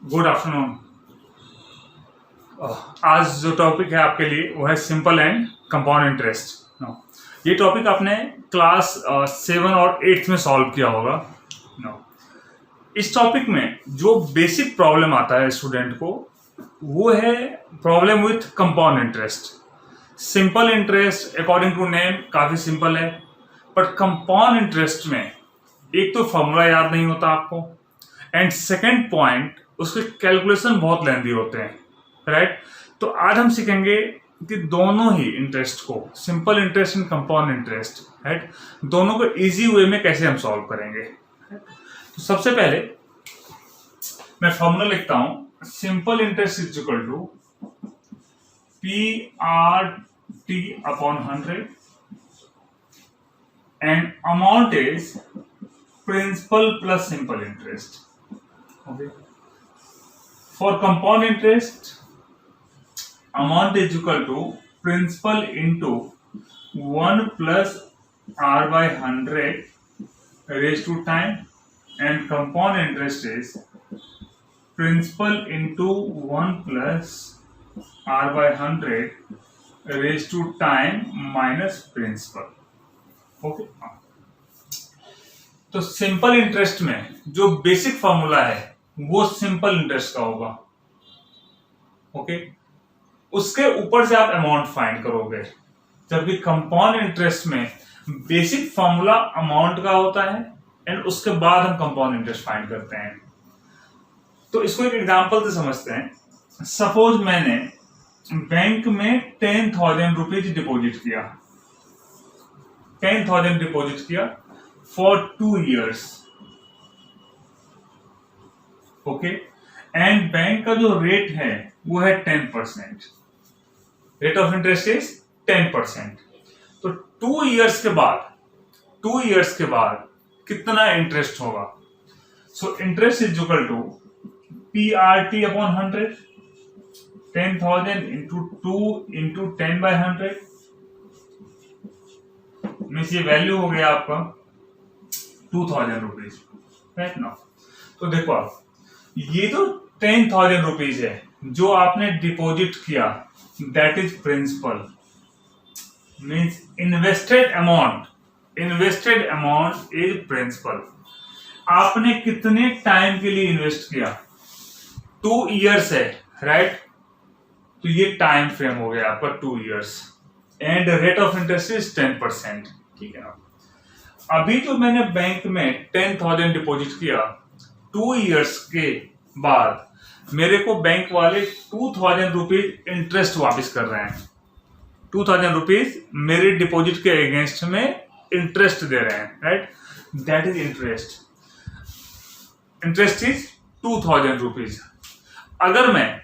Good afternoon. आज जो topic है आपके लिए वो है सिंपल एंड कंपाउंड इंटरेस्ट। ये टॉपिक आपने क्लास 7 और 8 में सॉल्व किया होगा। इस टॉपिक में जो बेसिक प्रॉब्लम आता है स्टूडेंट को वो है problem with compound interest. Simple interest according to name काफ़ी सिंपल है, बट कंपाउंड इंटरेस्ट में एक तो फॉर्मूला याद नहीं होता आपको, एंड सेकेंड पॉइंट उसके कैलकुलेशन बहुत लेंदी होते हैं, राइट। तो आज हम सीखेंगे कि दोनों ही इंटरेस्ट को, simple interest and compound interest, right, दोनों को इजी वे में कैसे हम सॉल्व करेंगे। तो सबसे पहले मैं फॉर्मूला लिखता हूं, simple interest is equal to PRT upon 100 and amount is principal plus simple interest. Okay. For compound interest, amount is equal to principal into 1 plus R by 100 raised to time, and compound interest is principal into 1 plus R by 100 raised to time minus principal. Okay. तो simple interest में जो basic formula है वो simple interest का होगा, okay. उसके ऊपर से आप अमाउंट फाइंड करोगे, जबकि कंपाउंड इंटरेस्ट में बेसिक फॉर्मूला अमाउंट का होता है एंड उसके बाद हम कंपाउंड इंटरेस्ट फाइंड करते हैं। तो इसको एक एग्जांपल से समझते हैं। सपोज मैंने बैंक में 10,000 रुपीज डिपॉजिट किया, 10,000 डिपॉजिट किया for 2 years, okay. And bank का जो रेट है वो है 10%, रेट ऑफ इंटरेस्ट इज 10%। तो 2 years के बाद कितना इंटरेस्ट होगा? So interest is equal to PRT upon 100, 10,000 into 2 into 10/100 means ये वैल्यू हो गया आपका 2,000 रुपीज, राइट ना। तो देखो आप, ये तो 10,000 रुपीज है जो आपने डिपॉजिट किया, that is principal, means invested amount is principal. आपने कितने टाइम के लिए इन्वेस्ट किया? 2 years है, राइट। तो ये टाइम फ्रेम हो गया आपका 2 years, and rate of interest is 10%, ठीक है ना। अभी तो मैंने बैंक में 10,000 डिपॉजिट किया, 2 years के बाद मेरे को बैंक वाले 2,000 रुपीज इंटरेस्ट वापस कर रहे हैं। 2,000 रुपीज मेरे डिपॉजिट के अगेंस्ट में इंटरेस्ट दे रहे हैं, right. That is interest. Interest is 2,000 rupees. अगर मैं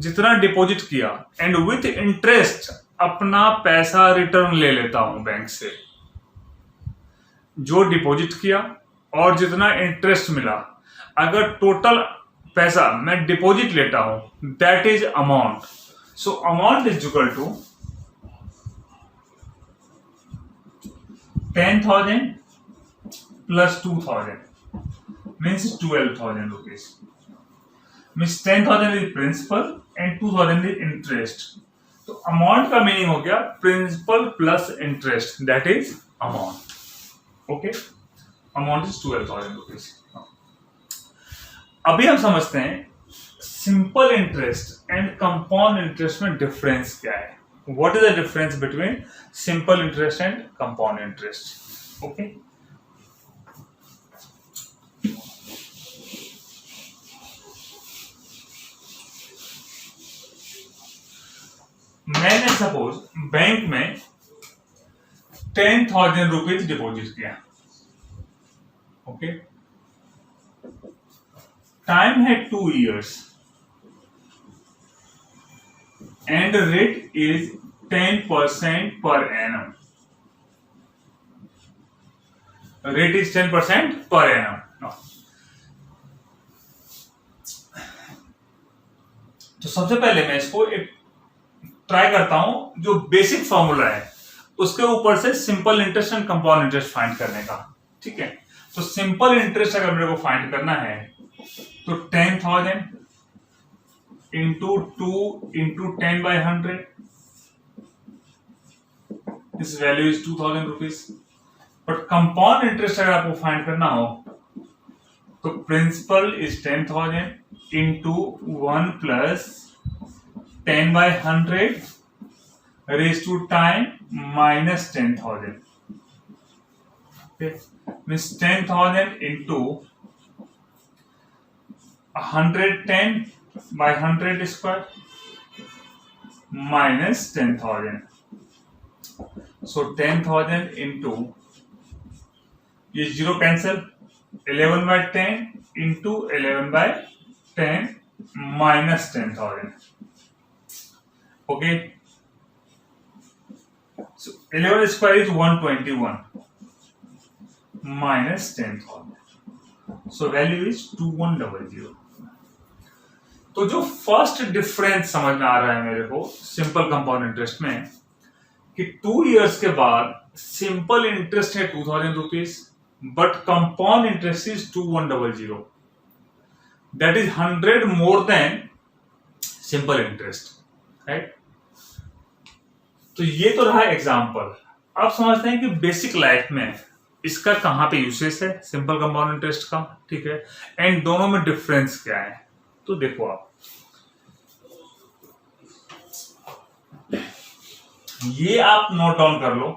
जितना डिपॉजिट किया एंड विथ इंटरेस्ट अपना पैसा रिटर्न ले लेता हूं बैंक से, जो डिपॉजिट किया और जितना इंटरेस्ट मिला, अगर टोटल पैसा मैं डिपॉजिट लेता हूं, that is amount. So amount is equal to 10,000 plus 2,000 means 12,000 rupees. Means 10,000 is principal and 2,000 is interest. तो अमाउंट का मीनिंग हो गया principal plus interest, that is amount, okay. Amount is 12,000 rupees. अभी हम समझते हैं simple interest and compound interest में difference क्या है। What is the difference between simple interest and compound interest, okay. मैंने सपोज बैंक में 10,000 रुपीज डिपॉजिट किया, ओके। टाइम है 2 years and rate is 10% per annum. Rate is 10% per annum. तो सबसे पहले मैं इसको एक ट्राई करता हूं, जो बेसिक फॉर्मूला है उसके ऊपर से simple interest and compound interest find करने का, ठीक है। तो सिंपल इंटरेस्ट अगर मेरे को फाइंड करना है तो 10,000 into 2 into 10/100, this value is 2,000 rupees. But compound interest अगर आपको फाइंड करना हो तो principal is 10,000 into 1 plus 10/100 raise to time minus 10,000, means 10,000 into 110/100 square minus 10,000। So 10,000 into, ये zero cancel, 11/10 into 11/10 minus 10,000। Okay, so 11 square is 121 minus 10,000, so value is 2100। तो जो first difference समझ में आ रहा है मेरे को सिंपल कंपाउंड इंटरेस्ट में कि 2 इयर्स के बाद सिंपल इंटरेस्ट है 2,000 rupees, but compound interest is 2100, that is 100 more than simple interest, right. तो ये तो रहा एग्जाम्पल। अब समझते हैं कि बेसिक लाइफ में इसका कहां पे यूसेस है सिंपल कंपाउंड इंटरेस्ट का, ठीक है, एंड दोनों में डिफरेंस क्या है। तो देखो आप, ये आप नोट डाउन कर लो,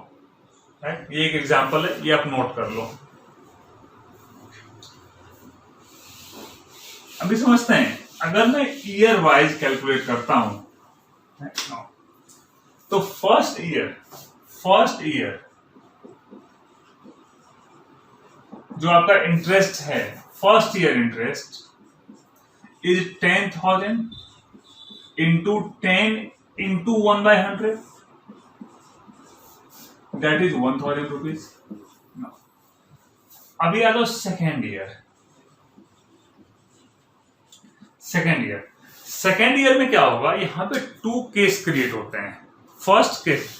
राइट, ये एक एग्जाम्पल है, ये आप नोट कर लो। अभी समझते हैं, अगर मैं ईयर वाइज कैलकुलेट करता हूं, तो फर्स्ट ईयर जो आपका इंटरेस्ट है, first year interest is 10,000 into 10 into 1/100, that is 1,000 rupees. अभी आ जाओ सेकेंड ईयर में क्या होगा, यहां पे 2 केस क्रिएट होते हैं। फर्स्ट केस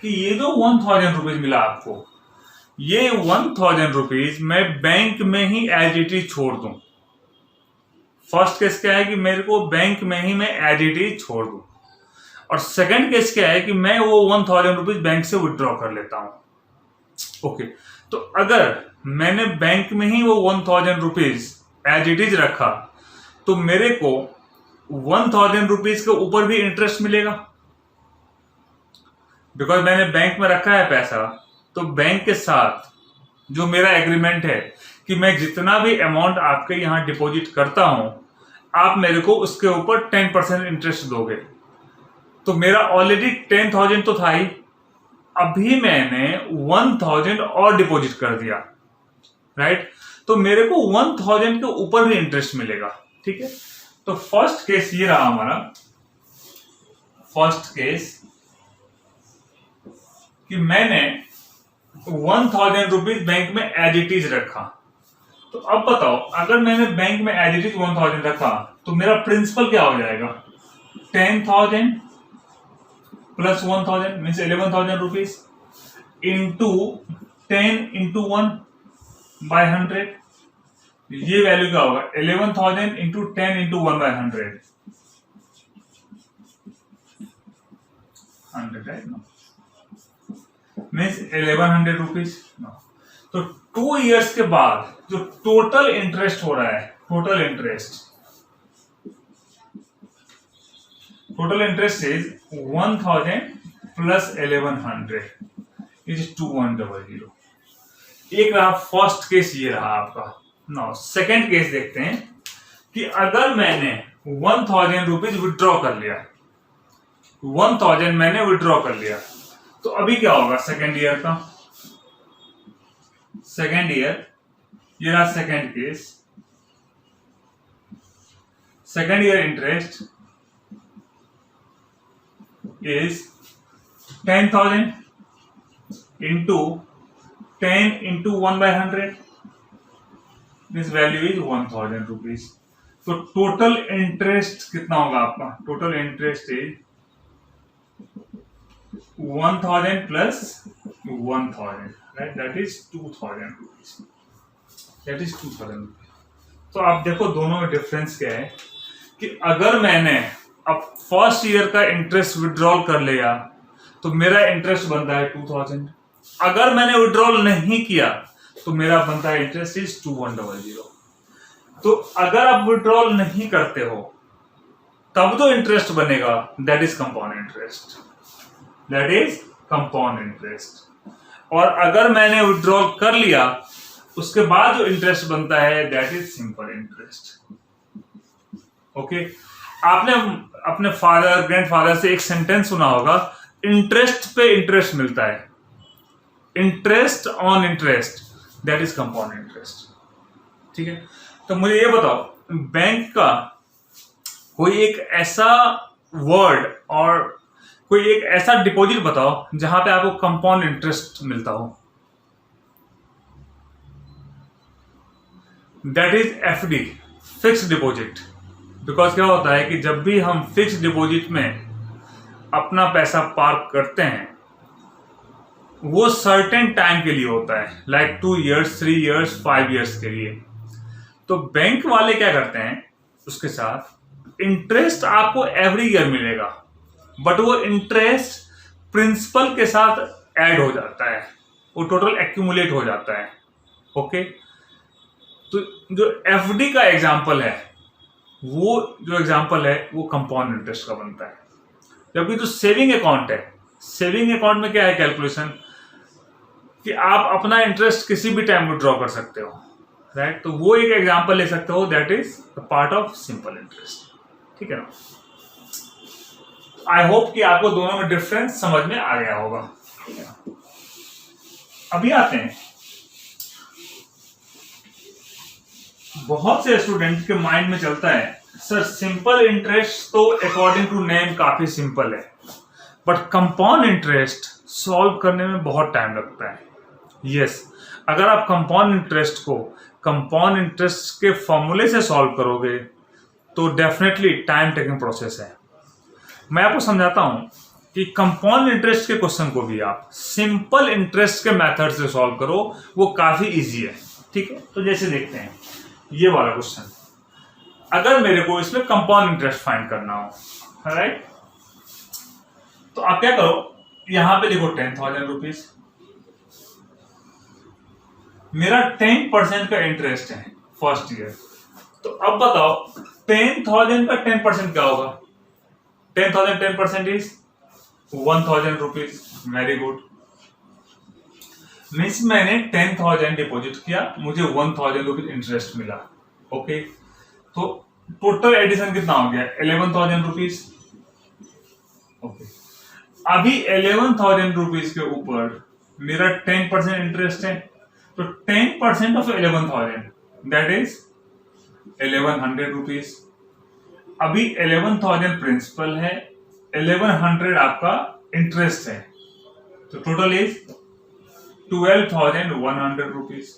कि ये जो 1,000 रुपीज मिला आपको, ये 1,000 रुपीज मैं बैंक में ही एज इट इज छोड़ दूं। फर्स्ट केस क्या है कि मेरे को बैंक में ही मैं एज इट इज छोड़ दूं, और सेकंड केस क्या है कि मैं वो 1,000 रुपीज बैंक से विड्रॉ कर लेता हूं। ओके, तो अगर मैंने बैंक में ही वो 1,000 रुपीज एज इट इज रखा तो मेरे को 1,000 रुपीज के ऊपर भी इंटरेस्ट मिलेगा, बिकॉज मैंने बैंक में रखा है पैसा। तो बैंक के साथ जो मेरा एग्रीमेंट है कि मैं जितना भी अमाउंट आपके यहां डिपॉजिट करता हूं, आप मेरे को उसके ऊपर 10% इंटरेस्ट दोगे। तो मेरा ऑलरेडी 10,000 तो था ही, अभी मैंने 1,000 और डिपॉजिट कर दिया, राइट। तो मेरे को 1,000 के ऊपर भी इंटरेस्ट मिलेगा, ठीक है। तो फर्स्ट केस ये रहा हमारा, फर्स्ट केस कि मैंने 1,000 रुपीज बैंक में एज इट इज रखा। तो अब बताओ, अगर मैंने बैंक में एज इट इज 1,000 रखा तो मेरा प्रिंसिपल क्या हो जाएगा, 10,000 plus 1,000 means 11,000 rupees into 10 into 1/100, ये वैल्यू क्या होगा, 11,000 into 10 into 1/100, 100 right, means 1100 rupees. तो 2 इयर्स के बाद जो टोटल इंटरेस्ट हो रहा है, total interest is 1,000 plus 1100 is 2100। एक रहा फर्स्ट केस, ये रहा आपका। नाउ सेकेंड केस देखते हैं कि अगर मैंने 1,000 रुपीज विड्रॉ कर लिया, 1,000 मैंने विड्रॉ कर लिया, तो अभी क्या होगा सेकेंड ईयर का, सेकेंड ईयर, ये रहा second case. Second year interest is 10,000 into 10 into 1/100, this value is 1,000 rupees. तो टोटल इंटरेस्ट कितना होगा आपका, total interest is 1,000 plus 1,000, right? That is 2,000 rupees. That is 2,000 rupees. तो आप देखो दोनों में डिफरेंस क्या है कि अगर मैंने अब फर्स्ट ईयर का इंटरेस्ट विड्रॉल कर लिया तो मेरा इंटरेस्ट बनता है 2000। अगर मैंने विड्रॉल नहीं किया तो मेरा बनता है इंटरेस्ट इज 2100। तो अगर आप विड्रॉल नहीं करते हो तब तो इंटरेस्ट बनेगा, that is compound interest, that is compound interest. और अगर मैंने विड्रॉल कर लिया उसके बाद जो इंटरेस्ट बनता है that is simple interest. Okay, आपने अपने फादर ग्रैंडफादर से एक सेंटेंस सुना होगा, इंटरेस्ट पे इंटरेस्ट मिलता है, interest on interest, that is compound interest. ठीक है, तो मुझे ये बताओ बैंक का कोई एक ऐसा वर्ड और कोई एक ऐसा डिपॉजिट बताओ जहां पे आपको कंपाउंड इंटरेस्ट मिलता हो। That is FD, fixed deposit. Because क्या होता है कि जब भी हम फिक्स्ड डिपॉजिट में अपना पैसा पार्क करते हैं वो सर्टेन टाइम के लिए होता है, लाइक 2 years, 3 years, 5 years के लिए। तो बैंक वाले क्या करते हैं, उसके साथ इंटरेस्ट आपको एवरी ईयर मिलेगा, बट वो इंटरेस्ट प्रिंसिपल के साथ ऐड हो जाता है, वो टोटल एक्यूमुलेट हो जाता है। ओके, तो जो एफडी का एग्जांपल है वो कंपाउंड इंटरेस्ट का बनता है। जबकि जो सेविंग अकाउंट है, सेविंग अकाउंट में क्या है कैलकुलेशन कि आप अपना इंटरेस्ट किसी भी टाइम विड्रॉ कर सकते हो, राइट। तो वो एक एग्जांपल ले सकते हो, that is the part of simple interest. ठीक है ना, आई होप कि आपको दोनों में डिफरेंस समझ में आ गया होगा। अभी आते हैं, बहुत से स्टूडेंट के माइंड में चलता है सर सिंपल इंटरेस्ट तो अकॉर्डिंग टू नेम काफी सिंपल है, बट कंपाउंड इंटरेस्ट सॉल्व करने में बहुत टाइम लगता है। यस, अगर आप कंपाउंड इंटरेस्ट को कंपाउंड इंटरेस्ट के फॉर्मूले से सॉल्व करोगे तो डेफिनेटली टाइम टेकिंग प्रोसेस है। मैं आपको समझाता हूं कि कंपाउंड इंटरेस्ट के क्वेश्चन को भी आप सिंपल इंटरेस्ट के मेथड से सॉल्व करो, वो काफी इजी है। ठीक है, तो जैसे देखते हैं ये वाला क्वेश्चन, अगर मेरे को इसमें कंपाउंड इंटरेस्ट फाइंड करना हो, राइट, तो आप क्या करो, यहां पे देखो 10,000 रुपीज, मेरा 10% का इंटरेस्ट है फर्स्ट ईयर। तो अब बताओ 10,000 का 10% क्या होगा, 10,000 10% is 1,000 rupees. Very good, means मैंने 10,000 डिपॉजिट किया, मुझे 1,000 रुपीज इंटरेस्ट मिला। ओके, तो टोटल एडिशन कितना हो गया, 11,000 रुपीज। ओके, अभी 11,000 रुपीज के ऊपर मेरा 10% इंटरेस्ट है, तो 10% ऑफ 11,000 दैट इज 1,100 रुपीज। अभी 11,000 प्रिंसिपल है, 1,100 आपका इंटरेस्ट है, तो total is 12,100 rupees.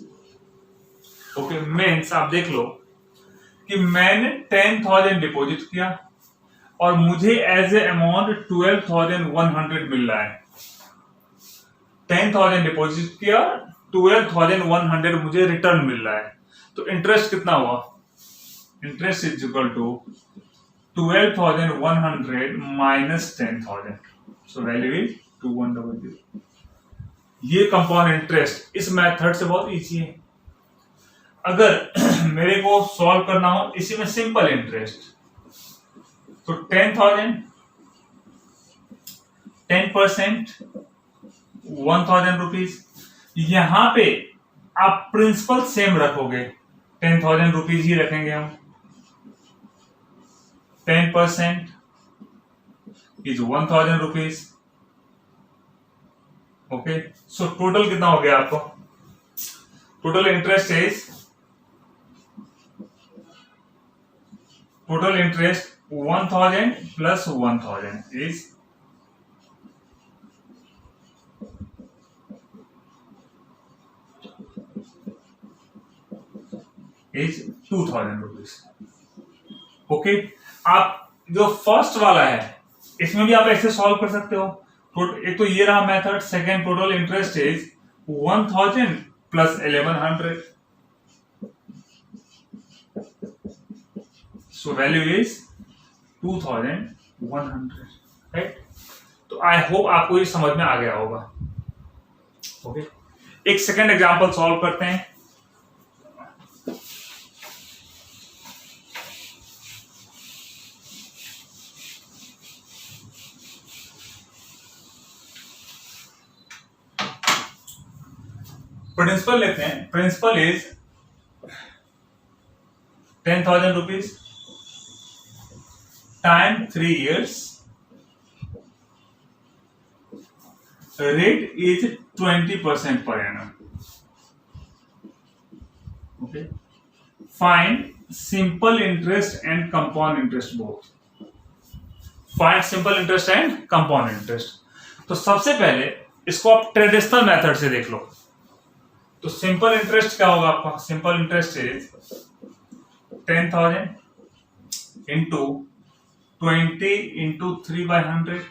Okay, means आप देख लो कि मैंने 10,000 डिपॉजिट किया और मुझे एज ए अमाउंट 12,100 मिल रहा है। 10,000 डिपॉजिट किया, 12,100 मुझे रिटर्न मिल रहा है, तो इंटरेस्ट कितना हुआ, interest is equal to 12,100 minus 10,000, so value is 2100। ये कंपाउंड इंटरेस्ट इस मेथड से बहुत इजी है। अगर मेरे को सॉल्व करना हो इसी में सिंपल इंटरेस्ट, तो 10,000 10% 1,000 रुपीज, यहां पे आप प्रिंसिपल सेम रखोगे, 10,000 रुपीज ही रखेंगे हम। 10% is 1,000 rupees. Okay, so total कितना हो गया आपको, total interest is, total interest 1,000 plus 1,000 is 2,000 rupees. Okay, आप जो फर्स्ट वाला है इसमें भी आप ऐसे सॉल्व कर सकते हो। एक तो ये रहा method, second total interest is 1,000 plus 1,100, so value is 2100, right. तो आई होप आपको ये समझ में आ गया होगा। ओके, एक सेकेंड एग्जांपल सॉल्व करते हैं। प्रिंसिपल लेते हैं। Principal is 10,000 rupees time 3 years, rate is 20% per annum. Okay, find simple interest and compound interest both. Find simple interest and compound interest. तो सबसे पहले इसको आप ट्रेडिशनल मेथड से देख लो। तो सिंपल इंटरेस्ट क्या होगा आपका? Simple interest is 10,000 into 20 into 3/100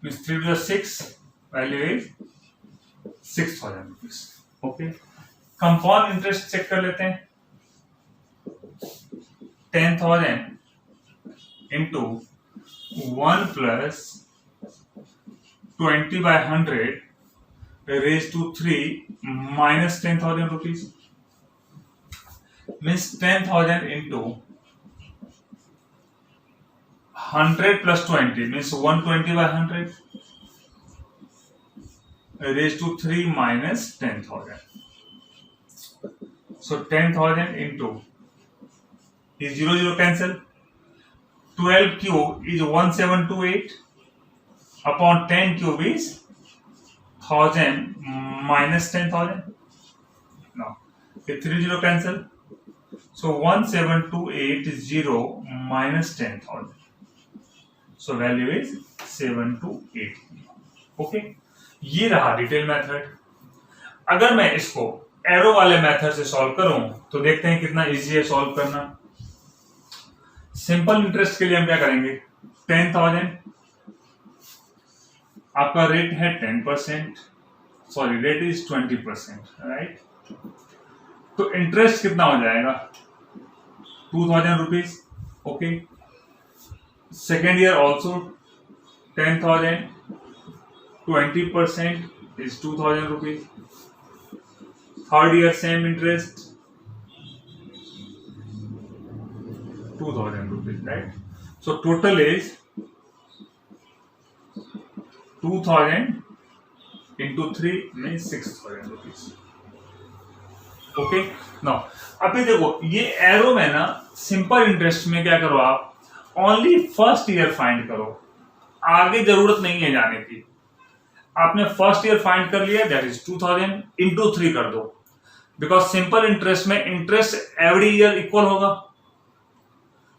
means 3 to the 6, value is 6,000 rupees. Okay, compound interest check कर लेते हैं। 10,000 into 1 plus 20/100 raised to 3 minus 10,000 rupees means 10,000 into 100 plus 20 means 120/100 raised to 3 minus 10,000. So 10,000 into is 0 cancel. 12 cube is 1728 upon 10 cube is 1000 minus 10,000. Now, 3 cancel. So 1728 minus 10,000. So value is 7280. Okay, ये रहा detail method. अगर मैं इसको arrow वाले method से solve करूं तो देखते हैं कितना इजी है सॉल्व करना। सिंपल इंटरेस्ट के लिए हम क्या करेंगे? 10,000 आपका रेट है 10%, सॉरी रेट इज 20%, राइट। तो इंटरेस्ट कितना हो जाएगा? 2,000 rupees. Okay, second year also 10,000, 20% is 2,000 rupees. Third year same interest, 2,000 rupees, right? So total is 2,000 into 3 means 6,000 rupees. Okay, now अभी देखो ये एरो में ना सिंपल इंटरेस्ट में क्या करो आप? ओनली फर्स्ट ईयर फाइंड करो, आगे जरूरत नहीं है जाने की। आपने फर्स्ट ईयर फाइंड कर लिया, दैट इज 2,000 इंटू 3 कर दो, बिकॉज सिंपल इंटरेस्ट में इंटरेस्ट एवरी ईयर इक्वल होगा।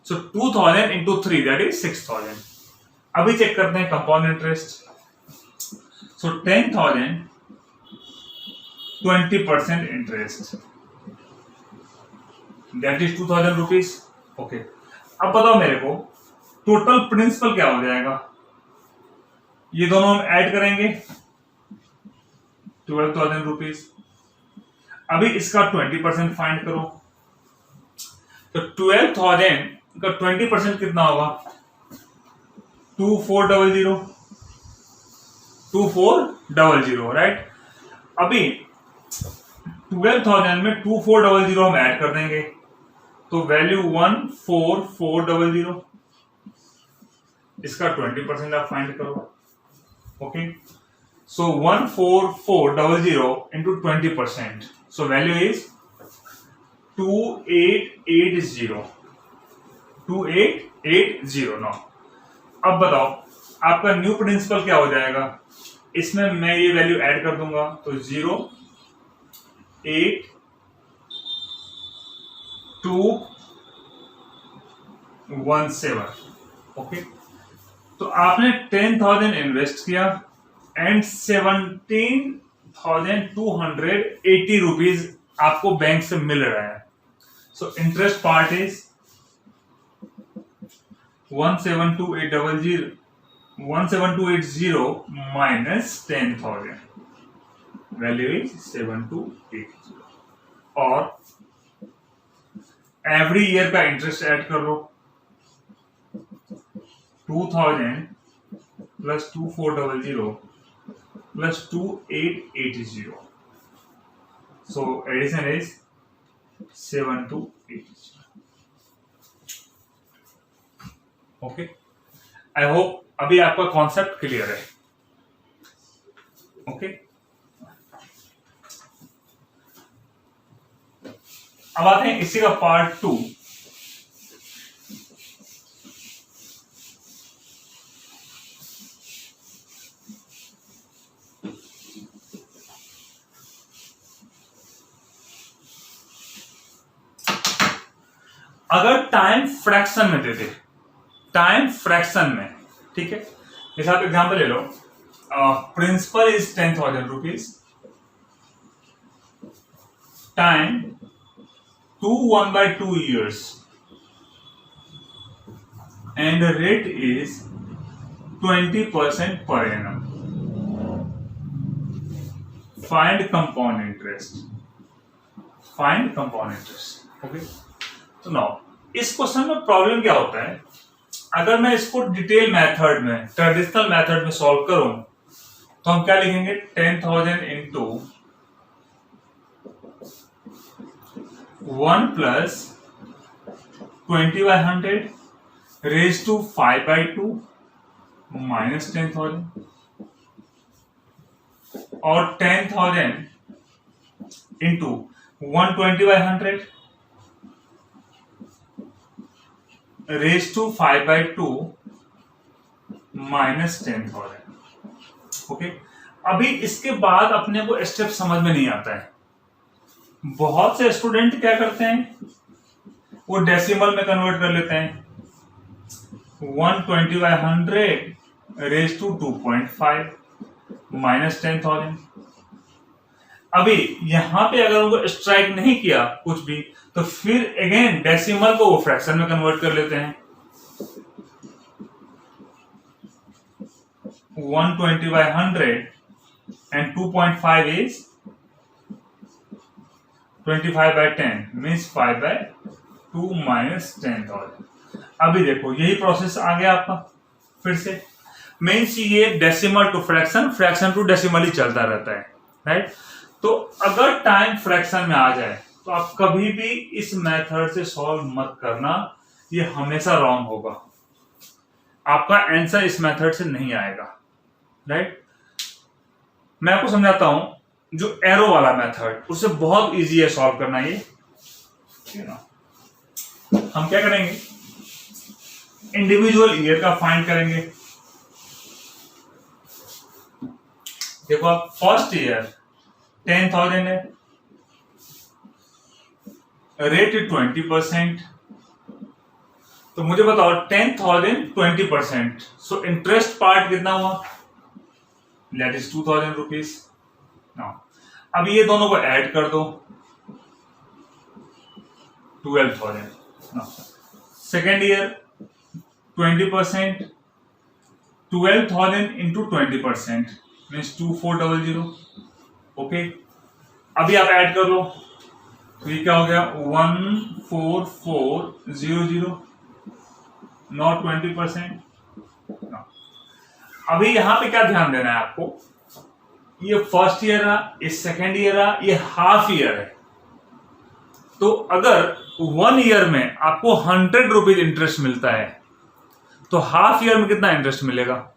सो 2,000 इंटू 3 दैट इज 6,000। अभी चेक करते हैं compound interest. So 10,000 20% interest that is 2,000 rupees. Okay, अब बताओ मेरे को टोटल प्रिंसिपल क्या हो जाएगा? ये दोनों हम ऐड करेंगे 12,000 रुपीज। अभी इसका 20% फाइंड करो। तो 12,000 का 20% कितना होगा? 2400, 2400, राइट। अभी 12,000 में 2400 हम ऐड कर देंगे तो वैल्यू 14400। इसका 20% आप फाइंड करो। Okay, so 14400 into 20%, so value is 2880, 2880। now अब बताओ आपका न्यू प्रिंसिपल क्या हो जाएगा? इसमें मैं ये वैल्यू ऐड कर दूंगा तो 08217। ओके, तो आपने 10,000 इन्वेस्ट किया एंड 17,280 रुपीज आपको बैंक से मिल रहा है। So interest part is 17280 minus 10,000, value is 7280। और एवरी ईयर का इंटरेस्ट ऐड कर लो, 2000 plus 2400 plus 2880, so addition is 7280. Okay, I hope अभी आपका कॉन्सेप्ट क्लियर है. ओके, अब आते हैं इसी का पार्ट 2. अगर टाइम फ्रैक्शन में देते, टाइम फ्रैक्शन में, ठीक है, जैसे आप एग्जाम्पल ले लो, principal is 10,000 rupees, time 1/2 years, and the rate is 20% per annum. Find compound interest. Find compound interest. Okay. तो नाउ इस क्वेश्चन में प्रॉब्लम क्या होता है, अगर मैं इसको डिटेल मेथड में, ट्रेडिशनल मेथड में सॉल्व करूं तो हम क्या लिखेंगे, 10,000 into 1 plus 20/100 raise to 5/2 minus 10,000 और 10,000 into 120/100 raise to 5/2 minus 10,000. Okay, अभी इसके बाद अपने को स्टेप समझ में नहीं आता है. बहुत से स्टूडेंट क्या करते हैं, वो डेसिमल में कन्वर्ट कर लेते हैं, 120/100 रेज टू 2.5 माइनस 10,000. अभी यहां पे अगर उनको स्ट्राइक नहीं किया कुछ भी, तो फिर अगेन डेसिमल को वो फ्रैक्शन में कन्वर्ट कर लेते हैं, 120/100 and 2.5 is 25/10 means 5/2 minus 10,000. अभी देखो यही प्रोसेस आ गया आपका फिर से, मीन्स ये decimal to fraction, fraction to decimal ही चलता रहता है, राइट. तो अगर टाइम फ्रैक्शन में आ जाए तो आप कभी भी इस मेथड से सॉल्व मत करना, ये हमेशा रॉन्ग होगा, आपका आंसर इस मेथड से नहीं आएगा, राइट. मैं आपको समझाता हूं, जो एरो वाला मेथड उससे बहुत इजी है सॉल्व करना. ये हम क्या करेंगे, इंडिविजुअल ईयर का फाइंड करेंगे. देखो आप फर्स्ट ईयर 10,000 है, रेट 20%, तो मुझे बताओ 10,000 20%, सो इंटरेस्ट पार्ट कितना हुआ, दैट इज 2,000 रुपीज. अब ये दोनों को ऐड कर दो, 12,000. Second year 20%, 12,000 into 20% means 2400. Okay, अभी आप ऐड कर लो, तो ये क्या हो गया, 14400, नॉट 20%. अभी यहां पे क्या ध्यान देना है आपको, ये फर्स्ट ईयर है, ये सेकेंड ईयर है, ये हाफ ईयर है. तो अगर 1 ईयर में आपको 100 रुपीज इंटरेस्ट मिलता है, तो हाफ ईयर में कितना इंटरेस्ट मिलेगा,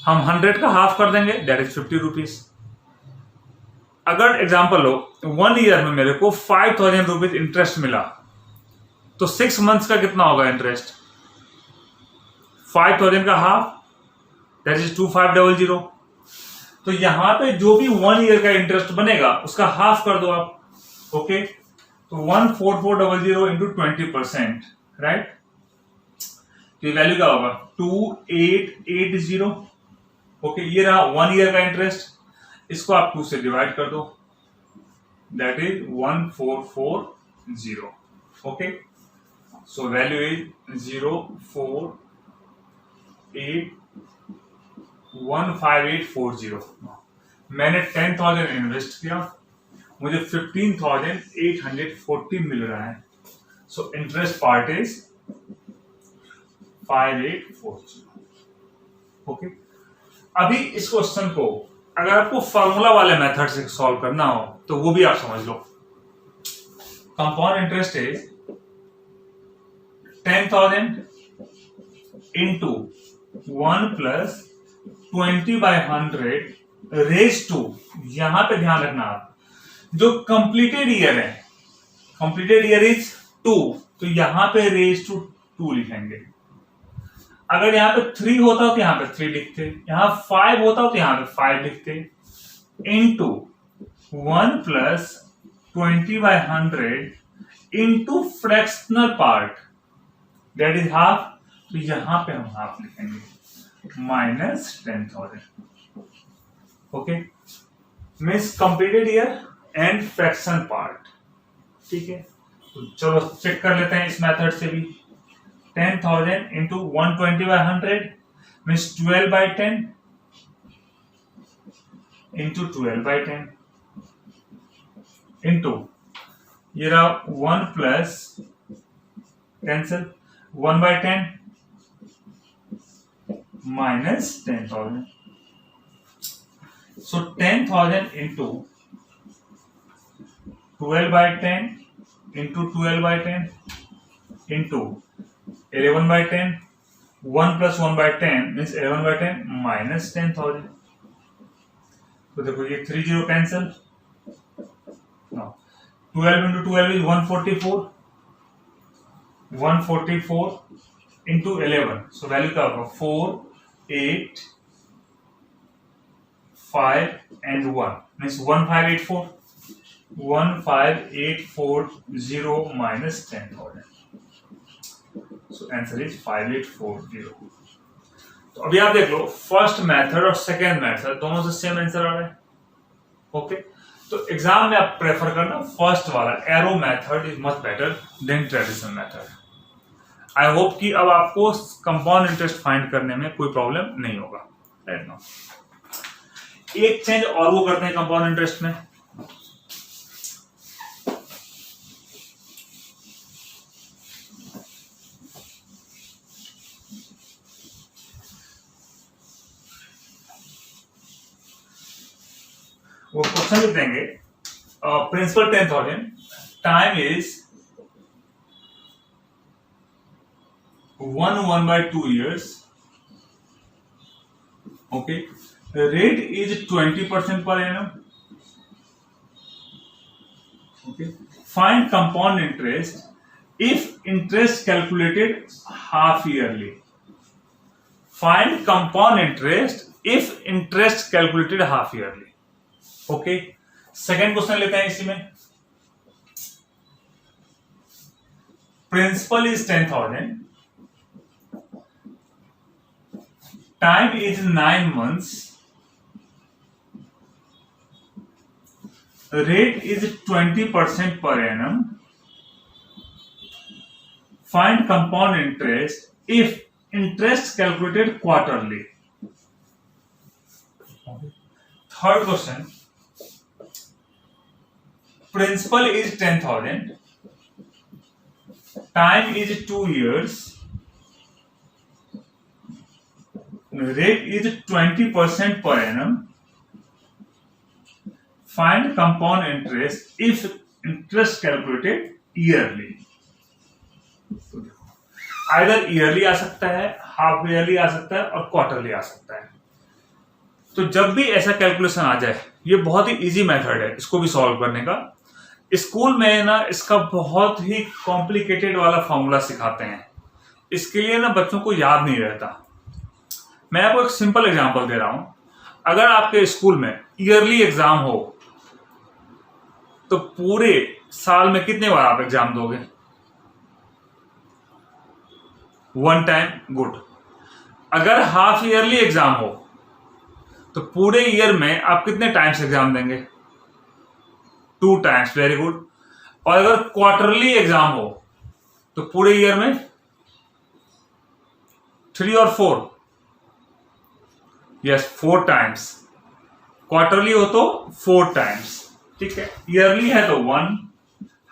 हम 100 का हाफ कर देंगे, दैट इज 50 रुपीज. अगर एग्जांपल लो 1 ईयर में मेरे को 5,000 रुपीज इंटरेस्ट मिला, तो 6 मंथ्स का कितना होगा इंटरेस्ट, 5,000 का हाफ, दैट इज 2500. तो यहां पे जो भी 1 ईयर का इंटरेस्ट बनेगा उसका हाफ कर दो आप. ओके, तो 14400 इंटू 20%, राइट. तो ये वैल्यू क्या होगा, 2880. ओके, ये रहा 1 ईयर का इंटरेस्ट, इसको आप 2 से डिवाइड कर दो, that is 1440. Okay, so value is 04815,840. मैंने 10,000 इन्वेस्ट किया मुझे 15,840 मिल रहा है। So interest part is 5840। Okay, अभी इस क्वेश्चन को अगर आपको फॉर्मूला वाले मेथड से सॉल्व करना हो तो वो भी आप समझ लो। Compound interest is 10,000 into 1 plus 20/100 raise to, यहां पे ध्यान रखना आप, जो कंप्लीटेड ईयर है, कंप्लीटेड ईयर इज 2, तो यहां पे रेज टू 2 लिखेंगे। अगर यहां पे 3 होता तो यहां पे 3 लिखते, यहां 5 होता तो यहां पे 5 लिखते, into 1 plus 20/100 into fractional part that is half, तो यहां पे हम हाफ लिखेंगे, minus 10,000। Okay, means completed year and fraction part. ठीक है, तो चलो चेक कर लेते हैं इस मेथड से भी। 10,000 इंटू 120/100 मीन्स 12/10 इंटू 12/10 इंटू ये रहा 1 plus cancel 1/10 minus 10,000। So 10,000 into 12/10 into 12/10 into 11/10, 1 plus 1/10 means 11/10 minus 10,000। तो देखो ये 3 0 cancel, 12 into 12 is 144, 144 into 11, so value क्या होगा 4 8 5 and 1 means 1584, 15840 minus 10,000। So answer is 5840। तो अभी आप देख लो, फर्स्ट मेथड और सेकेंड मेथड दोनों से सेम आंसर आ रहा है। ओके, तो एग्जाम में आप प्रेफर करना फर्स्ट वाला arrow method is much better than traditional method. I hope कि अब आपको कंपाउंड इंटरेस्ट फाइंड करने में कोई प्रॉब्लम नहीं होगा। राइट नाउ एक चेंज और वो करते हैं कंपाउंड इंटरेस्ट में। वो क्वेश्चन लिख देंगे, principal 10,000, time is 1/2 years. Okay, the rate is 20% per annum. Okay, find compound interest if interest calculated half yearly. Find compound interest if interest calculated half yearly. Okay, second question लेते हैं इसी में। Principal is 10,000, time is 9 months, rate is 20% per annum. Find compound interest if interest calculated quarterly. Third question, principal is 10,000, time is 2 years, rate is 20% per annum. Find compound interest if interest calculated yearly. Either yearly आ सकता है, half yearly आ सकता है और quarterly आ सकता है। तो जब भी ऐसा कैलकुलेशन आ जाए, ये बहुत ही इजी मेथड है इसको भी सॉल्व करने का। स्कूल में ना इसका बहुत ही कॉम्प्लिकेटेड वाला फॉर्मूला सिखाते हैं, इसके लिए ना बच्चों को याद नहीं रहता। मैं आपको एक सिंपल एग्जांपल दे रहा हूं। अगर आपके स्कूल में ईयरली एग्जाम हो तो पूरे साल में कितने बार आप एग्जाम दोगे? 1 टाइम, गुड। अगर हाफ ईयरली एग्जाम हो तो पूरे ईयर में आप कितने टाइम्स एग्जाम देंगे? 2 टाइम्स, वेरी गुड। और अगर क्वार्टरली एग्जाम हो तो पूरे ईयर में 3 और 4, यस 4 टाइम्स। क्वार्टरली हो तो 4 टाइम्स। ठीक है, ईयरली है तो 1,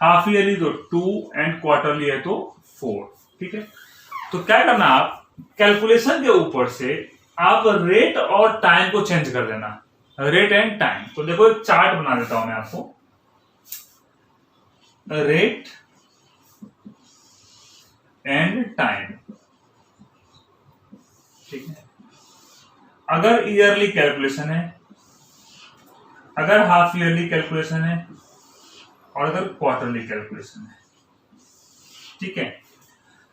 हाफ ईयरली तो 2 एंड क्वार्टरली है तो 4। ठीक है, तो क्या करना, आप कैलकुलेशन के ऊपर से आप रेट और टाइम को चेंज कर देना, रेट एंड टाइम। तो देखो एक चार्ट बना देता हूं मैं आपको, रेट एंड टाइम। ठीक है, अगर ईयरली कैलकुलेशन है, अगर हाफ ईयरली कैलकुलेशन है और अगर क्वार्टरली कैलकुलेशन है। ठीक है,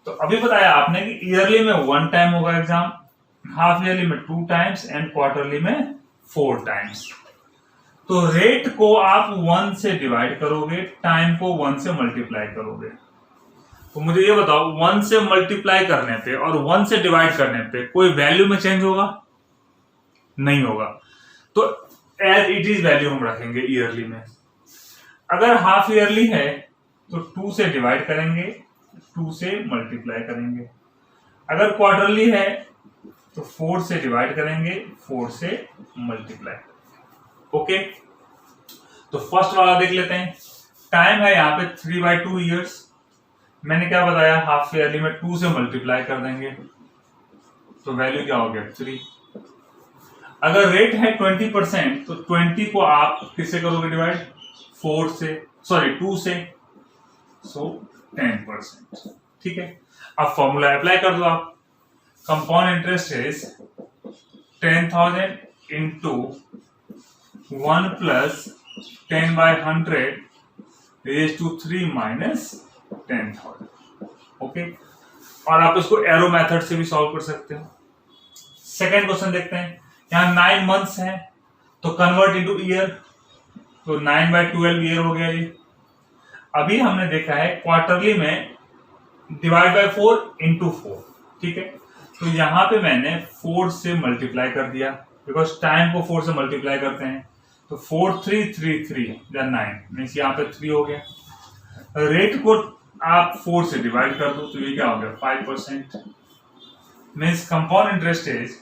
तो अभी बताया आपने कि ईयरली में 1 टाइम होगा एग्जाम, हाफ ईयरली में 2 टाइम्स एंड क्वार्टरली में 4 टाइम्स। तो रेट को आप 1 से डिवाइड करोगे, टाइम को 1 से मल्टीप्लाई करोगे। तो मुझे ये बताओ, 1 से मल्टीप्लाई करने पे और 1 से डिवाइड करने पे कोई वैल्यू में चेंज होगा? नहीं होगा। तो एज इट इज वैल्यू हम रखेंगे ईयरली में। अगर हाफ ईयरली है तो 2 से डिवाइड करेंगे, 2 से मल्टीप्लाई करेंगे। अगर क्वार्टरली है तो 4 से डिवाइड करेंगे, 4 से मल्टीप्लाई। ओके, तो फर्स्ट वाला देख लेते हैं। टाइम है यहाँ पे 3/2 ईयर्स। मैंने क्या बताया, हाफ ईयरली में 2 से मल्टीप्लाई कर देंगे तो वैल्यू क्या हो गया 3। अगर रेट है 20% तो 20 को आप किससे करोगे डिवाइड, 4 से, सॉरी 2 से, सो 10%। ठीक है, अब फॉर्मूला अप्लाई कर दो आप। Compound interest is 10,000 into 1 plus 10/100 raise to 3 minus 10,000। Okay, और आप इसको एरो मेथड से भी सॉल्व कर सकते हो। सेकेंड क्वेश्चन देखते हैं। यहाँ 9 मंथ्स हैं तो कन्वर्ट इनटू ईयर, तो 9/12 ईयर हो गया ये। अभी हमने देखा है क्वार्टरली में डिवाइड बाय 4 इंटू 4। ठीक है, तो यहां पे मैंने 4 से मल्टीप्लाई कर दिया, बिकॉज टाइम को 4 से मल्टीप्लाई करते हैं। तो 4 3 3 3 या 9 मीन्स यहाँ पे 3 हो गया। रेट को आप 4 से डिवाइड कर दो तो ये क्या हो गया 5%। Means compound interest is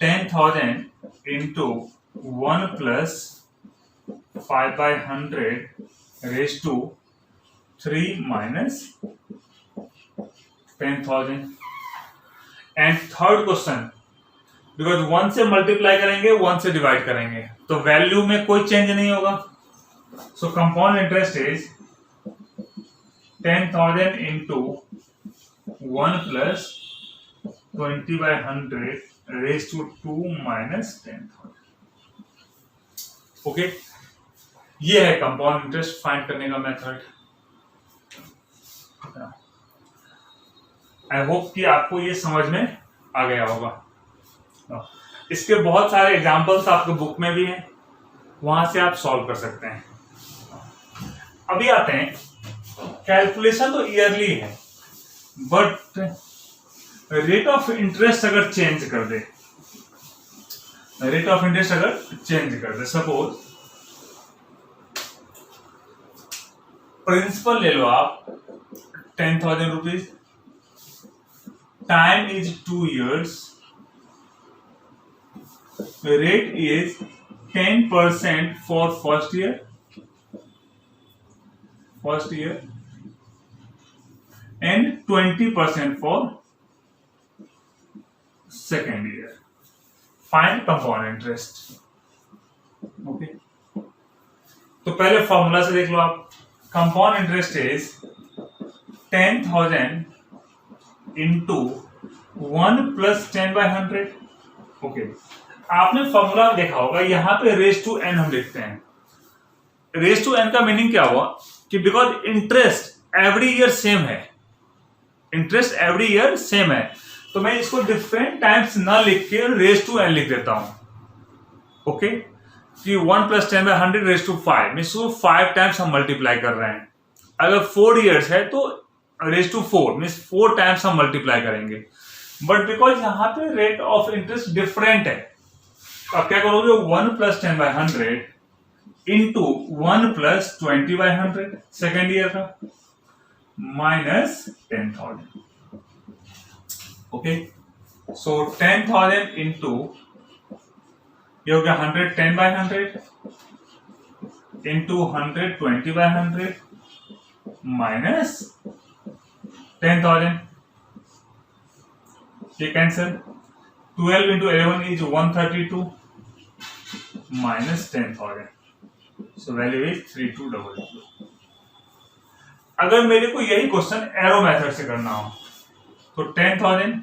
10,000 into 1 plus 5/100 raise to 3 minus 10,000। And third question, because 1 से मल्टीप्लाई करेंगे, 1 से डिवाइड करेंगे तो वैल्यू में कोई चेंज नहीं होगा। So compound interest is 10,000 into 1 plus 20/100 raise to 2 minus 10,000। Okay, ये है कंपाउंड इंटरेस्ट फाइंड करने का मेथड। आई होप कि आपको ये समझ में आ गया होगा। इसके बहुत सारे एग्जांपल्स आपके बुक में भी हैं, वहां से आप सॉल्व कर सकते हैं। अभी आते हैं, कैलकुलेशन तो ईयरली है, बट रेट ऑफ इंटरेस्ट अगर चेंज कर दे, रेट ऑफ इंटरेस्ट अगर चेंज कर दे, सपोज प्रिंसिपल ले लो आप 10,000 rupees, time is 2 years, rate is 10% for first year and 20% for second year. Find compound interest. Okay, तो पहले फॉर्मूला से देख लो आप। Compound interest is 10,000 into 1 plus 10/100। Okay, आपने फॉर्मूला देखा होगा, यहां पे रेज टू एन हम लिखते हैं। रेज टू एन का मीनिंग क्या हुआ कि because interest every year same है, इंटरेस्ट एवरी ईयर सेम है, तो मैं इसको डिफरेंट टाइम्स ना लिख के रेज टू एन लिख देता हूं। ओके, कि 1 plus 10/100 raise to 5 means 5 times हम मल्टीप्लाई कर रहे हैं। अगर 4 years है तो रेज टू 4 मीन्स 4 टाइम्स हम मल्टीप्लाई करेंगे। बट बिकॉज यहाँ पे रेट ऑफ इंटरेस्ट डिफरेंट है, तो आप क्या करोगे 1 plus 10/100 into 1 plus 20/100 second year का माइनस 10,000। ओके, सो 10,000 इंटू ये हो गया 100 10/100 into 100, 20 by 100 minus 10,000. ये cancel. 12 into 11 is 132 minus 10,000. So value is 3200. अगर मेरे को यही क्वेश्चन एरो मेथड से करना हो तो 10,000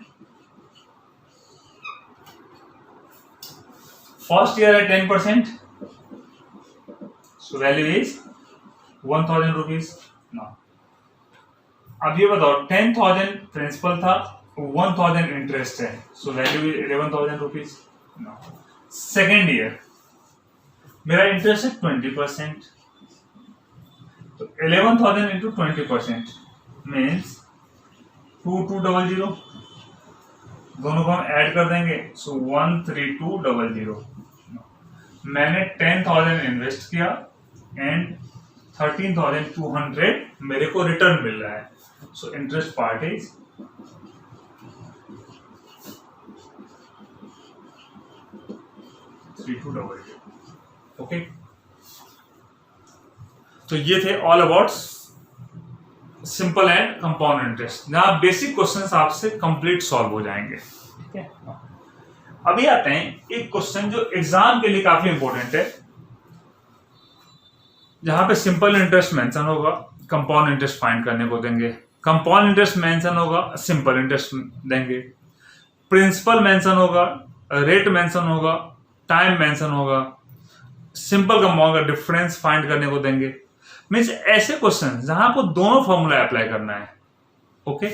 फर्स्ट ईयर है 10%, सो वैल्यू इज 1,000 रुपीज. अब ये बताओ 10,000 प्रिंसिपल था, 1,000 इंटरेस्ट है, सो value is 11,000 rupees. Second year मेरा इंटरेस्ट है 20%, तो 11,000 इंटू 20% मीन्स 2200. दोनों को हम ऐड कर देंगे, सो 13200. मैंने 10,000 इन्वेस्ट किया एंड 13,200 मेरे को रिटर्न मिल रहा है. So interest part is 3200. Okay, तो ये थे all about simple and compound interest. जहां बेसिक क्वेश्चंस आपसे कंप्लीट सॉल्व हो जाएंगे. ठीक है, अभी आते हैं एक क्वेश्चन जो एग्जाम के लिए काफी इंपॉर्टेंट है, जहां पे सिंपल इंटरेस्ट मेंशन होगा, कंपाउंड इंटरेस्ट फाइंड करने को देंगे, कंपाउंड इंटरेस्ट मेंशन होगा, सिंपल इंटरेस्ट देंगे, प्रिंसिपल मेंशन होगा, रेट मेंशन होगा, टाइम मेंशन होगा, सिंपल कंपाउंड का डिफरेंस फाइंड करने को देंगे. मीन्स ऐसे क्वेश्चन जहां आपको दोनों फॉर्मूला अप्लाई करना है. ओके,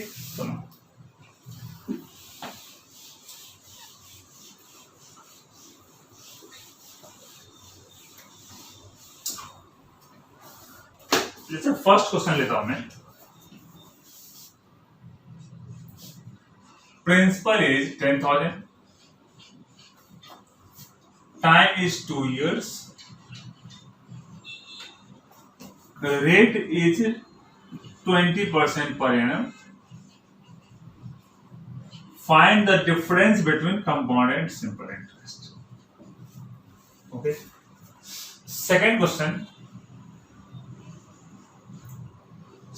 जैसे फर्स्ट क्वेश्चन लेता हूं मैं. Principal is 10,000, time is 2 years, the rate is 20% per annum. Find the difference between compound and simple interest. Okay. Second question.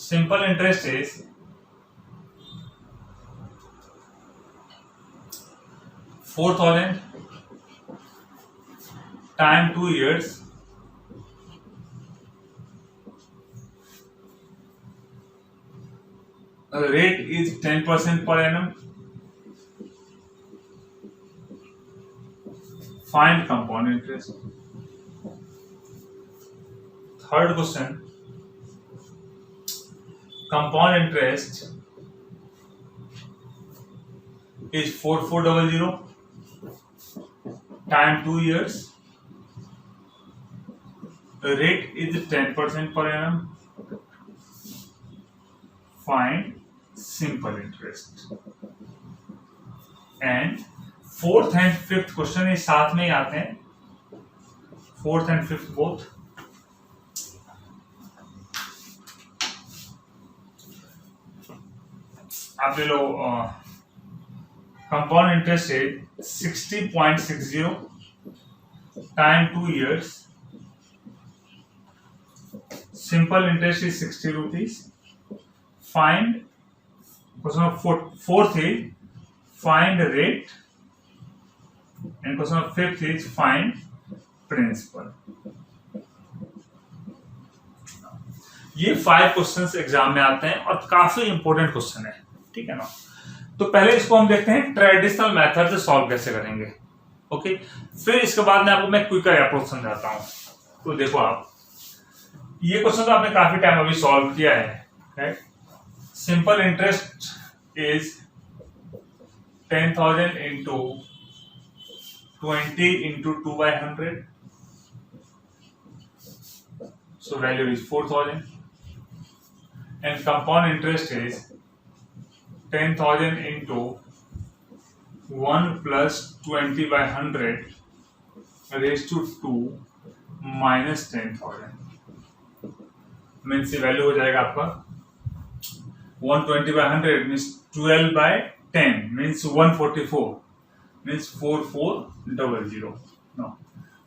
Simple interest is 4,000, time 2 years, the rate is 10% per annum. Find compound interest. Third question. Compound interest is 4400, time 2 years, the rate is 10% per annum. Find simple interest. And fourth and fifth question इस साथ में ही आते हैं, fourth and fifth both. आप ले लो. Compound interest है 60.60, time 2 years, simple interest is 60 rupees. Find question fourth is find rate and question fifth is find principal. ये 5 questions exam में आते हैं और काफी इंपॉर्टेंट क्वेश्चन है. ठीक है ना. तो पहले इसको हम देखते हैं ट्रेडिशनल मेथड से सॉल्व कैसे करेंगे. ओके, फिर इसके बाद में आपको मैं क्विकर अप्रोच समझाता हूं. तो देखो आप, ये क्वेश्चन तो आपने काफी टाइम अभी सॉल्व किया है, right. Simple interest is 10,000 into 20 into 2 by 100, so value is 4,000. And compound interest is 10,000 into 1 plus 20 by 100 raised to 2 minus 10,000. Means ये वैल्यू हो जाएगा आपका 120 by 100 means 12 by 10 means 144 means 4400. No,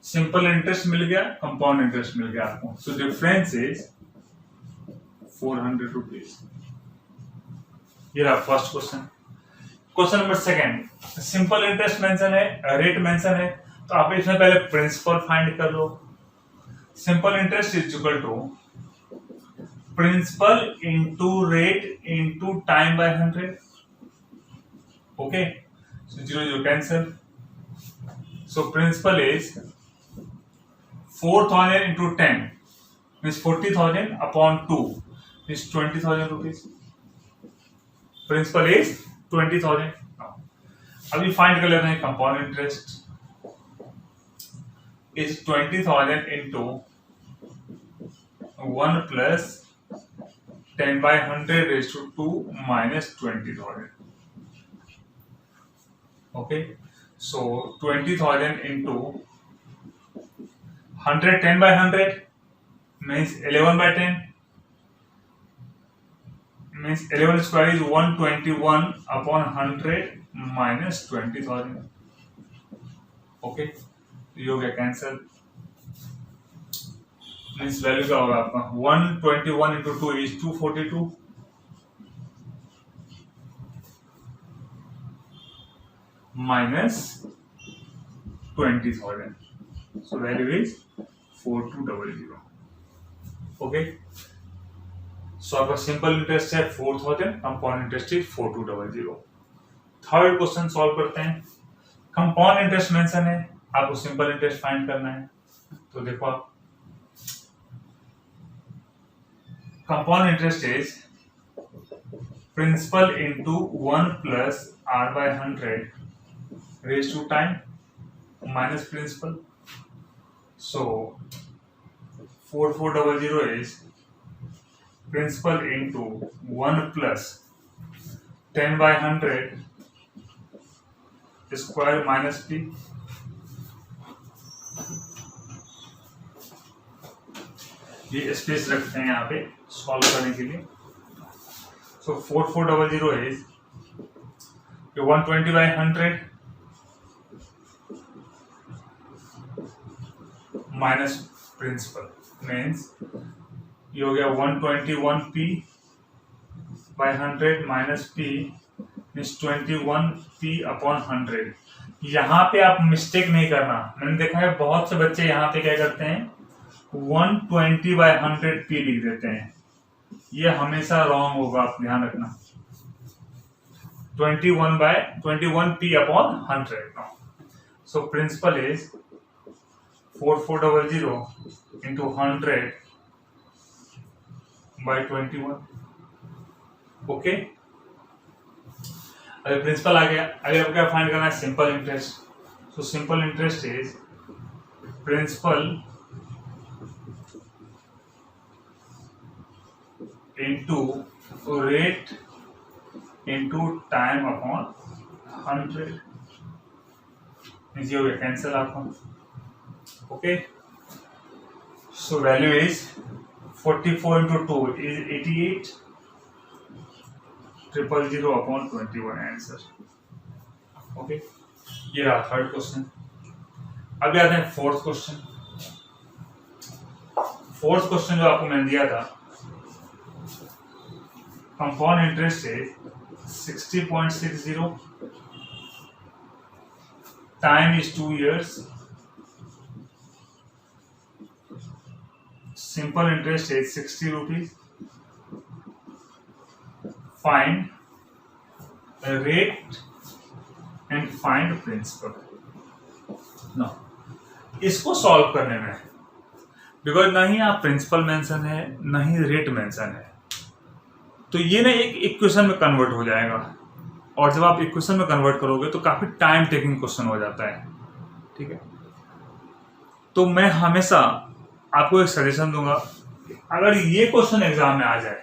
simple interest मिल गया, compound interest मिल गया आपको। So difference is 400 rupees. ये रहा first question. Question number second, simple interest mention है, रेट मेंशन है, तो आप इसमें पहले प्रिंसिपल फाइंड कर लो। Simple interest is equal to principal into rate into time by 100। Okay, so 0 0 cancel. So principal is 4,000 into 10 means 40,000 upon 2 is 20,000 rupees. Principal is 20,000. अभी find कर लेते हैं compound interest is 20,000 into 1 plus 10 by 100 raised to 2 minus 20,000. Okay, so 20,000 into 100, 10 by 100 means 11 by 10 means 11 square is 121 upon 100 minus 20,000. Okay, ये हो गया cancel. Means value क्या होगा आपका 121 into 2 is 242 minus 20,000. So value is 4200. Okay. So आपका simple interest है 4,000, compound interest is 4200। Third question solve करते हैं। कंपाउंड इंटरेस्ट मेंशन है, आपको सिंपल इंटरेस्ट फाइंड करना है। तो देखो आप, compound interest is principal into 1 plus r by 100 raised to time minus principal. So 4400 is principal into 1 plus 10 by 100 square minus p. ये स्पेस रखते हैं यहाँ पे सॉल्व करने के लिए। So 4400 is 120 by 100 minus principal means ये हो गया 121 p by 100 minus p means 21 p upon 100। यहाँ पे आप मिस्टेक नहीं करना। मैंने देखा है बहुत से बच्चे यहाँ पे क्या करते हैं 120 by 100 p लिख देते हैं। ये हमेशा रॉन्ग होगा, आप ध्यान रखना। 21 p upon 100 now. So principal is 4400 into 100 by 21. Okay. अगर प्रिंसिपल आ गया, अगर आपको क्या फाइंड करना है simple interest. So simple interest is principal into rate into time upon 100 means ये हो गया कैंसिल आपका। Okay, so value is 44 into 2 is 88 000 upon 21 answer. Okay, ये रहा थर्ड क्वेश्चन। अभी आते हैं फोर्थ क्वेश्चन। फोर्थ क्वेश्चन जो आपको मैंने दिया था, compound interest is 60.60, time is 2 years, simple interest is 60 rupees, find the rate and find principal. Now इसको सॉल्व करने में बिकॉज ना ही आप प्रिंसिपल मेंशन है ना ही रेट मेंशन है, तो ये ना एक इक्वेशन में कन्वर्ट हो जाएगा। और जब आप इक्वेशन में कन्वर्ट करोगे तो काफी टाइम टेकिंग क्वेश्चन हो जाता है। ठीक है, तो मैं हमेशा आपको एक सजेशन दूंगा, अगर ये क्वेश्चन एग्जाम में आ जाए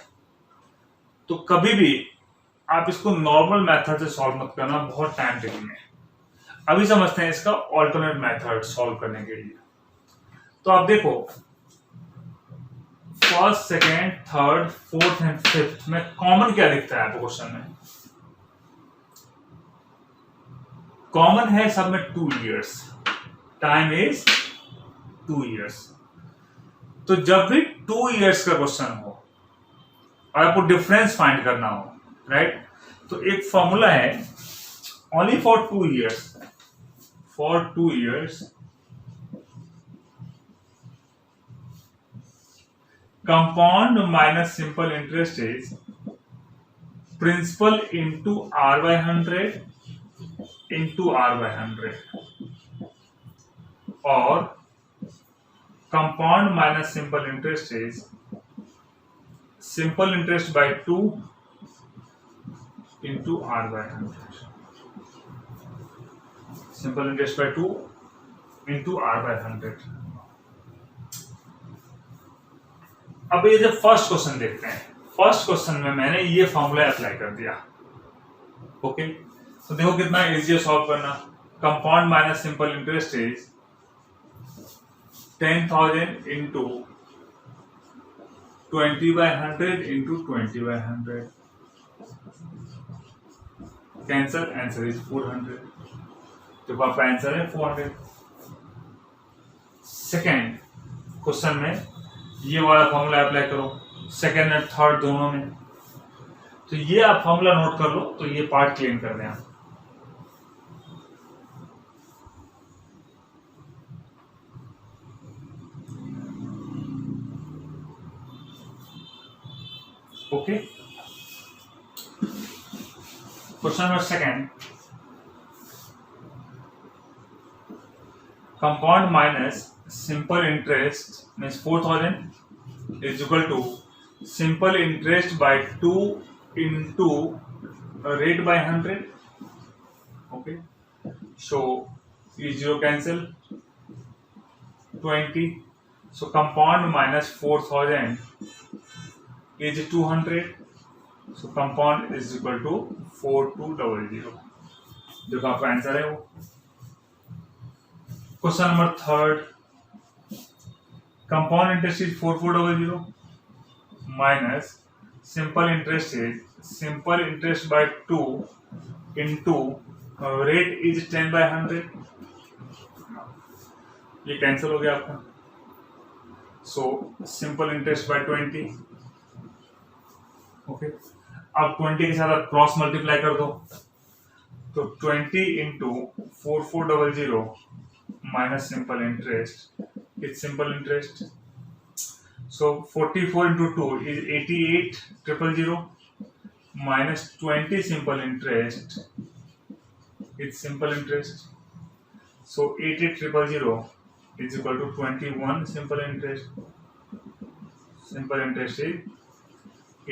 तो कभी भी आप इसको नॉर्मल मेथड से सॉल्व मत करना, बहुत टाइम टेकिंग है। अभी समझते हैं इसका ऑल्टरनेट मेथड सॉल्व करने के लिए। तो आप देखो first, second, third, fourth and fifth में कॉमन क्या दिखता है आपको क्वेश्चन में? कॉमन है सब में 2 years, टाइम इज 2 years। तो जब भी 2 years का क्वेश्चन हो और आपको डिफरेंस फाइंड करना हो, राइट, तो एक फॉर्मूला है only for 2 years, for 2 years compound minus simple interest is principal into r by 100 into r by 100, or compound minus simple interest is simple interest by 2 into r by 100, simple interest by 2 into r by 100। अब ये जब first question देखते हैं, first question में मैंने ये formula apply कर दिया, ओके। तो देखो कितना इजी है सॉल्व करना। Compound minus simple interest is 10,000 into 20/100 into 20/100, cancel, answer is 400। तो आपका आंसर है 400। सेकेंड क्वेश्चन में ये वाला फॉर्मूला अप्लाई करो, सेकेंड और थर्ड दोनों में। तो ये आप फॉर्मूला नोट कर लो, तो ये पार्ट क्लीन कर दें आप। Okay, question number second, compound minus simple interest means 4,000 is equal to simple interest by 2 into rate by 100, okay, so is 0 cancel, 20, so compound minus 4,000 is 200, so compound is equal to 4200, जो का आपका answer है वो। Question number third, compound interest is 4400 minus simple interest is simple interest by 2 into rate is 10/100, ये cancel हो गया आपका। सो simple interest by 20, okay. अब 20 के साथ आप क्रॉस मल्टीप्लाई कर दो, तो 20 into 4400 minus simple interest, it's simple interest, so 44 into 2 is 88,000 minus 20 simple interest, it's simple interest, so 88,000 is equal to 21 simple interest, simple interest is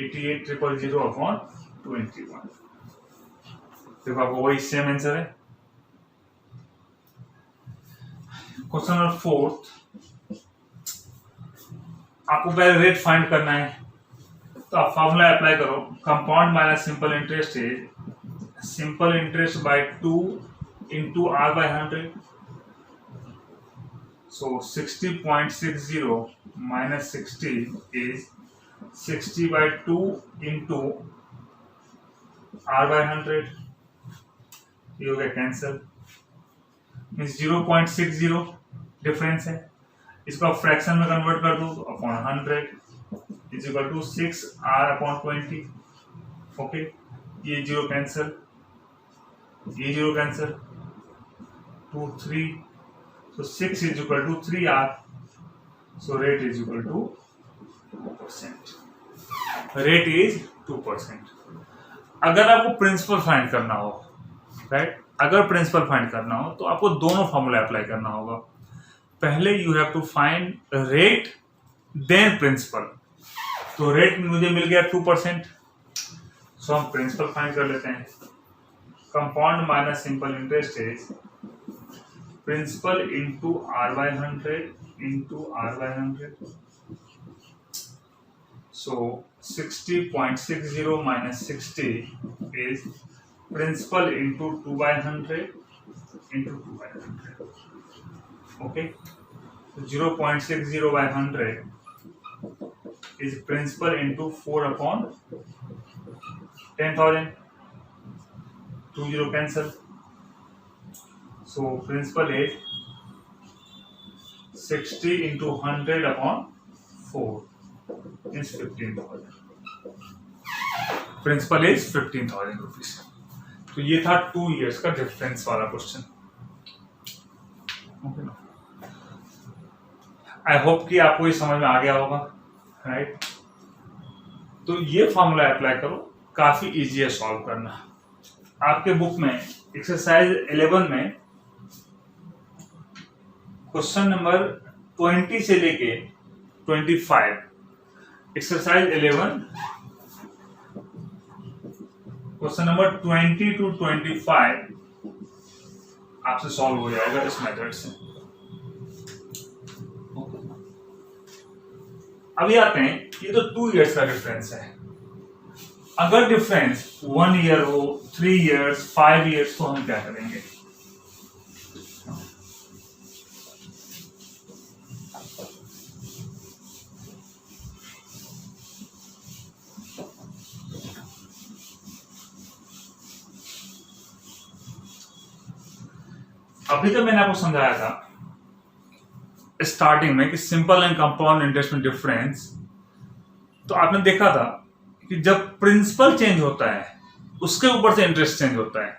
88,000 upon 21। देखो आपको वही सेम आंसर है। क्वेश्चन नंबर फोर्थ, आपको पहले rate find करना है, तो आप फॉर्मूला अप्लाई करो। Compound minus simple interest is simple interest by 2 into r by 100, so 60.60 minus 60 is 60 by 2 into r by 100, ये हो गया कैंसिल, मीन्स 0.60 डिफरेंस है, इसको आप फ्रैक्शन में कन्वर्ट कर दो, तो upon 100 is equal to 6r upon 20, okay. ये 0 कैंसिल, ये 0 cancel, 2 3, so 6 is equal to 3r, so rate is equal to 2%, rate is 2%। अगर आपको प्रिंसिपल फाइंड करना हो, राइट, अगर प्रिंसिपल फाइंड करना हो तो आपको दोनों फॉर्मूला अप्लाई करना होगा। पहले you have to find rate then principal, तो रेट मुझे मिल गया 2%, सो हम प्रिंसिपल फाइंड कर लेते हैं। Compound minus simple interest is principal into r by 100 into r by 100, so 60.60 minus 60 is principal into 2/100 into 2/100, okay। So 0.60 by 100 is principal into 4 upon 10,000, 20 cancel, so principal is 60 into 100 upon 4 is 15,000। Principal is 15,000 rupees. तो ये था 2 years का difference वाला question. I hope कि आपको ये समझ में आ गया होगा, राइट। तो ये फॉर्मूला अप्लाई करो, काफी इजी है सॉल्व करना। आपके बुक में एक्सरसाइज 11 में क्वेश्चन नंबर 20 से लेके 25, एक्सरसाइज 11 क्वेश्चन नंबर 20 to 25 आपसे सॉल्व हो जाएगा इस मेथड से। अभी आते हैं, ये तो 2 इयर्स का डिफरेंस है। अगर डिफरेंस 1 ईयर हो, 3 इयर्स, 5 इयर्स, तो हम क्या करेंगे? अभी तो मैंने आपको समझाया था स्टार्टिंग में कि सिंपल एंड कंपाउंड इंटरेस्ट में डिफरेंस, तो आपने देखा था कि जब प्रिंसिपल चेंज होता है उसके ऊपर से इंटरेस्ट चेंज होता है।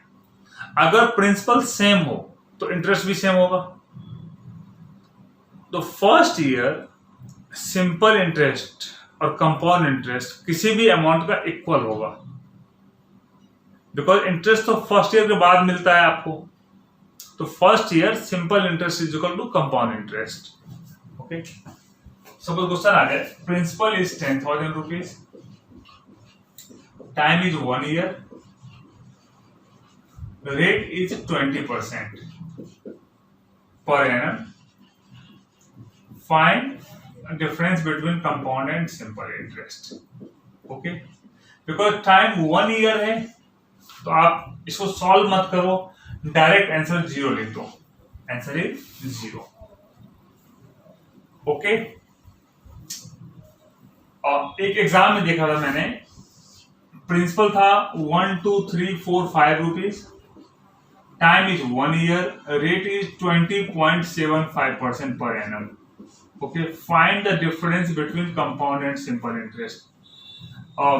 अगर प्रिंसिपल सेम हो तो इंटरेस्ट भी सेम होगा। तो फर्स्ट ईयर सिंपल इंटरेस्ट और कंपाउंड इंटरेस्ट किसी भी अमाउंट का इक्वल होगा, बिकॉज इंटरेस्ट तो फर्स्ट ईयर के बाद मिलता है आपको। तो first year simple interest is equal to compound interest. Okay, suppose question आ जाए, principal is 10,000 rupees, time is 1 year, rate is 20% per annum, find difference between compound and simple interest. Okay, because time 1 year है तो आप इसको solve मत करो, direct answer 0 लिख दो, आंसर इज 0। ओके, और एक एग्जाम में देखा था मैंने, प्रिंसिपल था 1 2 3 4 5 rupees, time is 1 year, rate is 20.75% per annum। Okay, find the difference between compound and simple interest.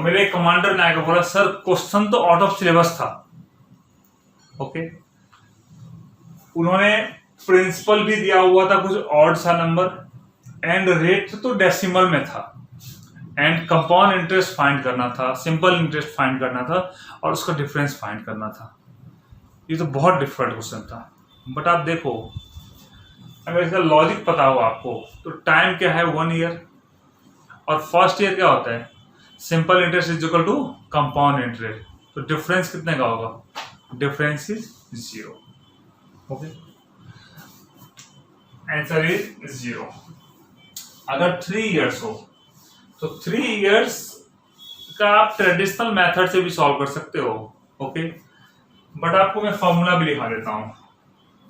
मेरे कमांडर ने आकर बोला, सर क्वेश्चन तो आउट ऑफ सिलेबस था। ओके, उन्होंने प्रिंसिपल भी दिया हुआ था कुछ ऑड सा नंबर, एंड रेट तो डेसिमल में था, एंड कंपाउंड इंटरेस्ट फाइंड करना था, सिंपल इंटरेस्ट फाइंड करना था, और उसका डिफरेंस फाइंड करना था। ये तो बहुत डिफिकल्ट क्वेश्चन था। बट आप देखो, अगर इसका लॉजिक पता हो आपको, तो टाइम क्या है 1 ईयर, और फर्स्ट ईयर क्या होता है, simple interest is equal to compound interest, तो डिफरेंस कितने का होगा? Difference is 0। Okay, answer is 0। अगर 3 इयर्स हो तो 3 इयर्स का आप ट्रेडिशनल मेथड से भी सॉल्व कर सकते हो। ओके, बट आपको मैं फॉर्मूला भी लिखा देता हूं।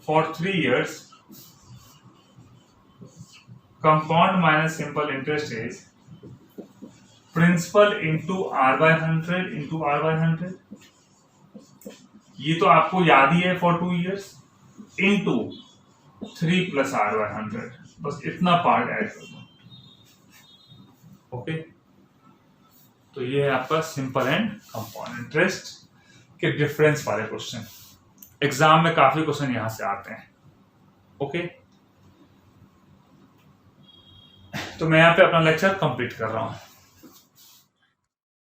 For 3 years compound minus simple interest is principal into R/100 into R/100। ये तो आपको याद ही है, for 2 years into 3 plus R/100, बस इतना पार्ट ऐड कर दो। ओके, तो ये है आपका सिंपल एंड कंपाउंड इंटरेस्ट के डिफरेंस वाले क्वेश्चन। एग्जाम में काफी क्वेश्चन यहां से आते हैं। ओके, तो मैं यहां पे अपना लेक्चर कंप्लीट कर रहा हूं।